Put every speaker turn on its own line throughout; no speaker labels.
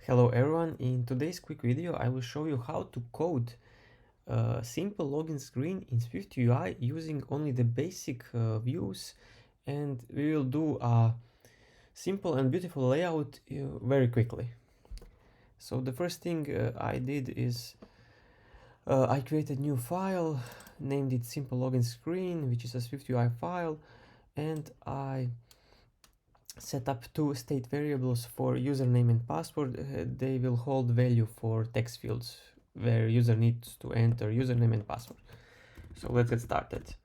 Hello everyone, in today's quick video I will show you how to code a simple login screen in SwiftUI using only the basic views, and we will do a simple and beautiful layout very quickly. So the first thing I did is I created a new file, named it simple login screen, which is a SwiftUI file, and I set up two state variables for username and password. They will hold value for text fields where user needs to enter username and password. So let's get started.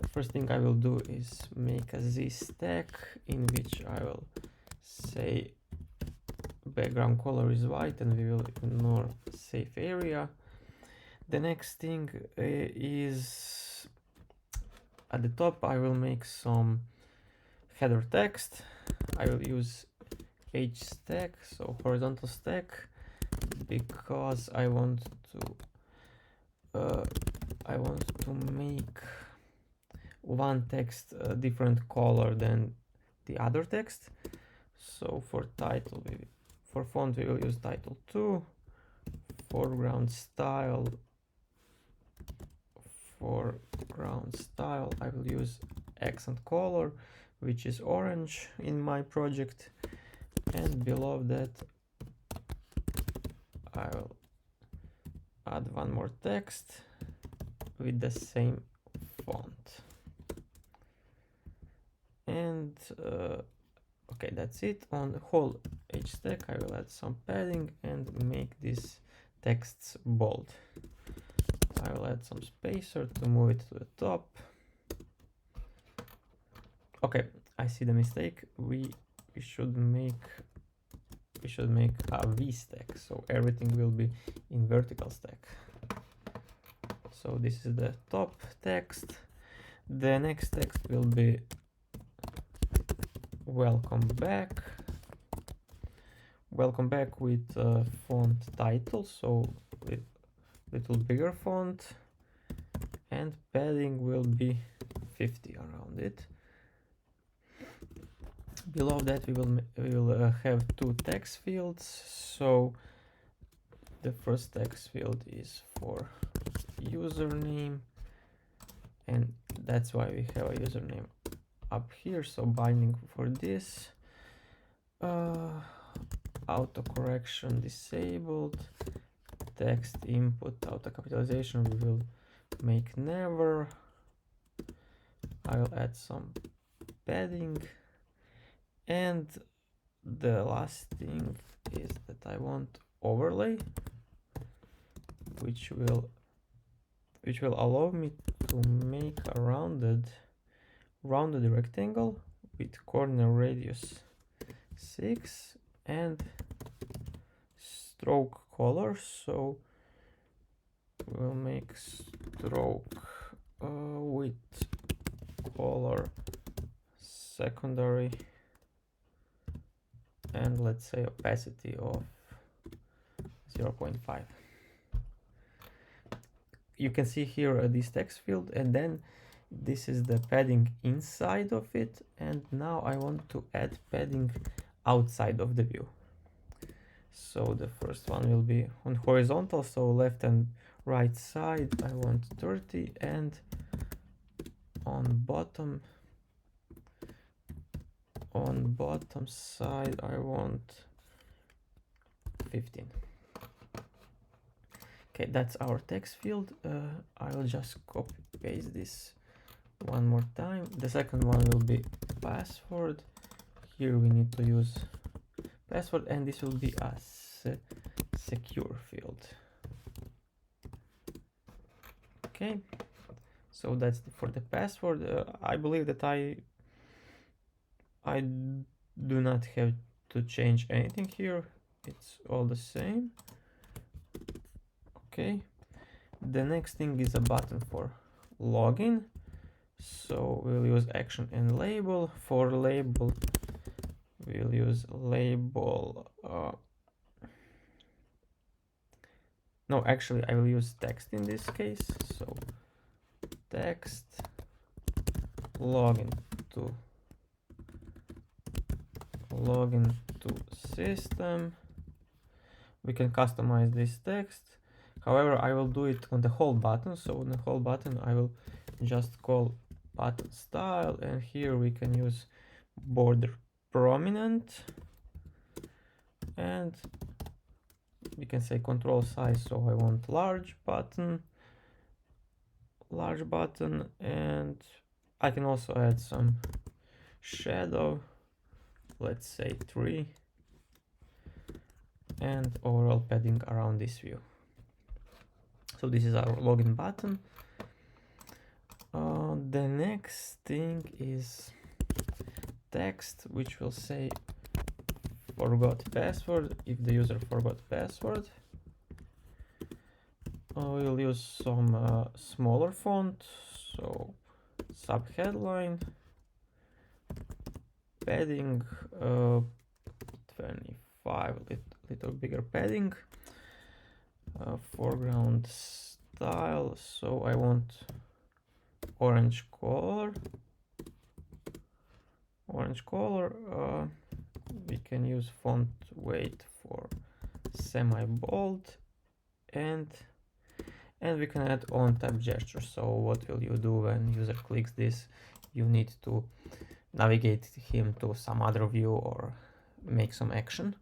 The first thing I will do is make a Z stack in which I will say background color is white and we will ignore safe area. The next thing is at the top I will make some header text. I will use H stack, so horizontal stack, because I want to make one text a different color than the other text. So for title, for font we will use title 2, foreground style I will use accent color, which is orange in my project, and below that I will add one more text with the same font. And okay, that's it. On the whole H stack I will add some padding and make these texts bold. I will add some spacer to move it to the top. Okay, I see the mistake. We should make a V stack, so everything will be in vertical stack. So this is the top text. The next text will be welcome back. Welcome back with font title, so with little bigger font, and padding will be 50 around it. Below that we will have two text fields. So the first text field is for username, and that's why we have a username up here. So binding for this, auto correction disabled, text input auto capitalization we will make never. I will add some padding, and the last thing is that I want overlay, which will allow me to make a rounded rectangle with corner radius 6 and stroke color. So we'll make stroke with color secondary, and let's say opacity of 0.5. You can see here this text field, and then this is the padding inside of it, and now I want to add padding outside of the view. So the first one will be on horizontal, so left and right side I want 30, and on bottom side I want 15. Okay, that's our text field. I will just copy paste this one more time. The second one will be password. Here we need to use password, and this will be a secure field. Okay, so that's for the password. I believe that I do not have to change anything here. It's all the same. Okay, the next thing is a button for login. So we'll use action and label. For label we'll use label no, actually I will use text in this case. So text login to system, we can customize this text. However, I will do it on the whole button. So on the whole button, I will just call button style, and here we can use border prominent, and we can say control size. So I want large button, and I can also add some shadow, let's say 3, and overall padding around this view. So this is our login button. The next thing is text, which will say forgot password if the user forgot password. We'll use some smaller font, so sub headline, padding 25, little bigger padding, foreground style, so I want orange color. We can use font weight for semi-bold, and we can add on tap gesture. So what will you do when user clicks this? You need to navigate him to some other view or make some action.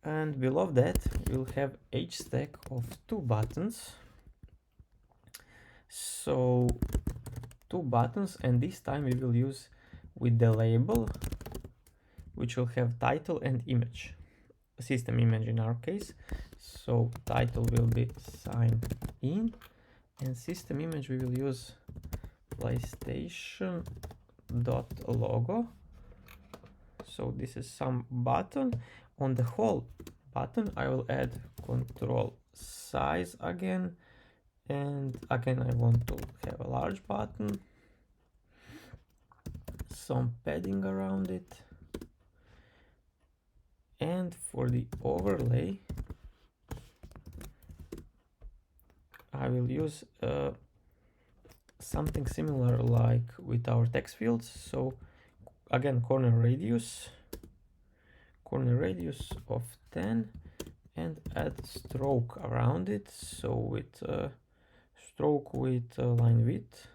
And below that we'll have H stack of 2 buttons. So 2 buttons, and this time we will use with the label, which will have title and image, system image in our case. So title will be sign in, and system image we will use PlayStation.logo. So this is some button. On the whole button I will add control size again, and again I want to have a large button, some padding around it, and for the overlay I will use something similar like with our text fields. So again, corner radius of 10, and add stroke around it. So with stroke with line width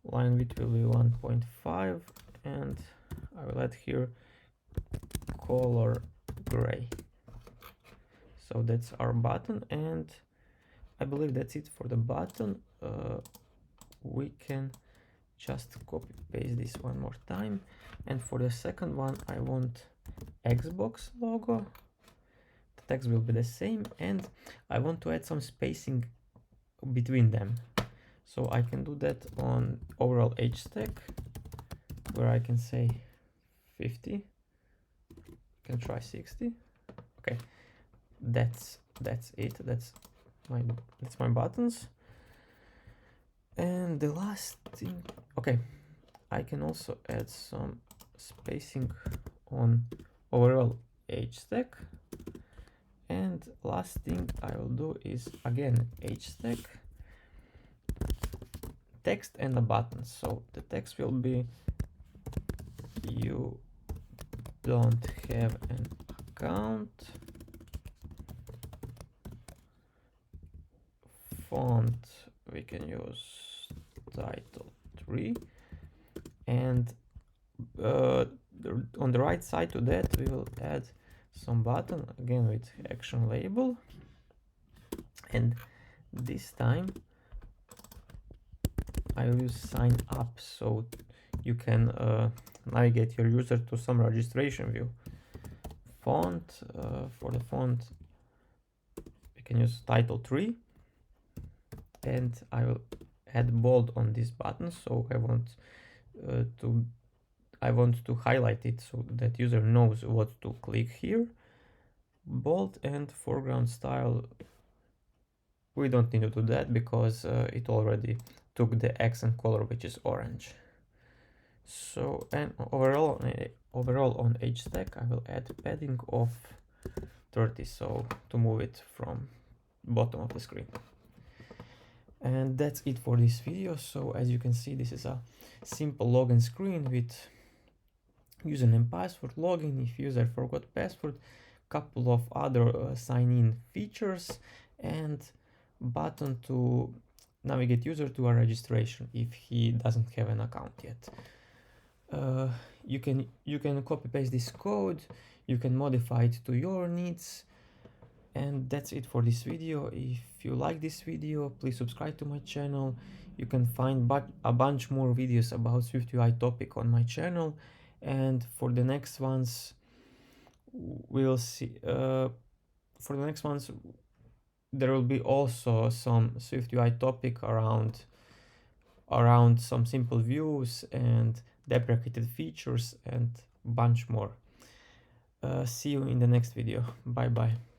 will be 1.5, and I will add here color gray. So that's our button, and I believe that's it for the button. We can just copy paste this one more time, and for the second one I want Xbox logo. The text will be the same, and I want to add some spacing between them. So I can do that on overall H stack, where I can say 50. Can try 60. Okay, that's it. That's my buttons. And the last thing, okay, I can also add some spacing on overall H stack. And last thing I will do is again H stack, text and a button. So the text will be you don't have an account, font we can use title 3, and on the right side to that we will add some button again with action label, and this time I will use sign up, so you can navigate your user to some registration view. Font, for the font we can use title 3, and I will add bold on this button. So I want to highlight it so that user knows what to click here. Bold, and foreground style we don't need to do that because it already took the accent color, which is orange. So, and overall on H stack I will add padding of 30, so to move it from bottom of the screen. And that's it for this video. So as you can see, this is a simple login screen with username, password, login if user forgot password, couple of other sign-in features, and button to navigate user to a registration if he doesn't have an account yet. You can copy paste this code, you can modify it to your needs, and that's it for this video. If you like this video, please subscribe to my channel. You can find a bunch more videos about SwiftUI topic on my channel, and for the next ones we'll see for the next ones there will be also some SwiftUI topic around some simple views and deprecated features and bunch more. See you in the next video. Bye bye.